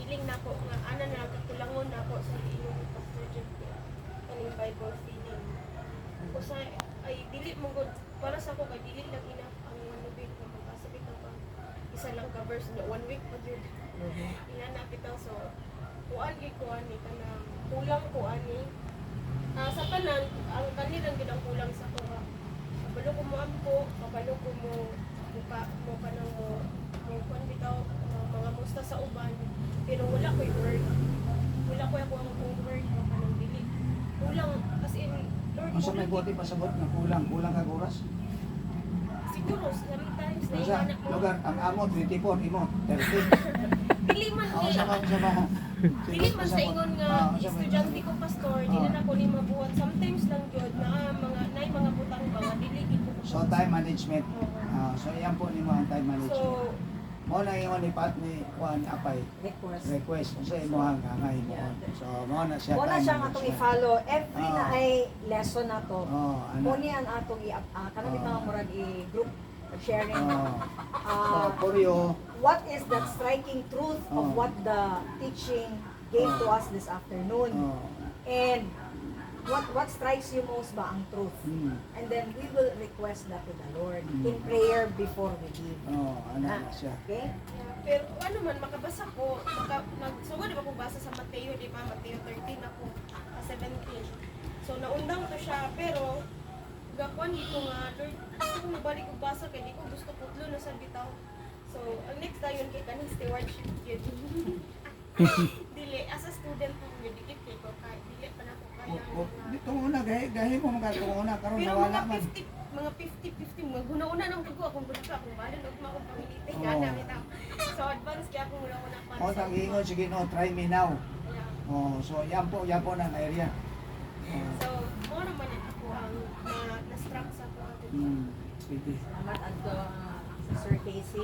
nagpasiling na ako nga ana na nagkulangon na ako sa inyo ni Pastor Jeff kaning Bible feeding. Ako sa ay dili mo gud para sa ako kay dili lang enough ang 1 week na pagkasabit na pa isa lang ka verse na 1 week pa gyud. Ina na kita so kuan gyud ko ani kanang kulang ko ani. Sa tanan ang kanilang gid ang kulang sa ko ha. Kabalo ko mo ampo, kabalo ko mo mo kanang mo kuan bitaw mga musta sa uban pero wala ko'y word. Wala ko ang word mo kanang dili. Kulang as in Lord Unsa may buti pasabot nga kulang kag oras? siguro sometimes na Unsa? anak mo. Lugar ang amo 24 imo 30. Dili man Oh, kay sa mo. dili man sa ingon nga estudyante ko pastor, dili na ko ni mabuhat. Sometimes lang gyud na mga butang mga dili gid ko. So time management. So iyan po nimo ang time management. So Mo na ingon ni Pat ni Juan Apay request sa imo ang angay mo. So mo na siya Muna time siyang atong management. i-follow every na Ah. ay lesson na to. Oh, Mo ana. ni ang atong kanang bitang murag i-group sharing. Oh. Ah, For you, what is that striking truth of Oh. what the teaching gave to us this afternoon? oh. And what strikes you most ba ang truth? And then we will request that to the Lord in prayer before we give. Oh, ana na siya. Okay? pero ano man makabasa ko, nagsugod ba ko basa sa Mateo, di ba? Mateo 13 ako, 17. So naundang to siya pero gakuan dito nga, Lord, gusto ko mabalik og basa kay di ko gusto putlo na sa bitaw. So ang next dayon kay kaning stewardship gyud. Dili as a student ko gyud dikit kay ko kay dili pa na ko kaya. Dito una gahi mo mga una karon Pero nawala mga man. 50, mga guna-una nang ko akong bulsa akong balon og mga pamilite Oo. gana bitaw. So advance kaya akong una pa. O tang ingon sige no, try me now. Oh, so yan po ang area. So, mo naman ako ang na-struck sa ko. Sige. Salamat adto Sir Casey.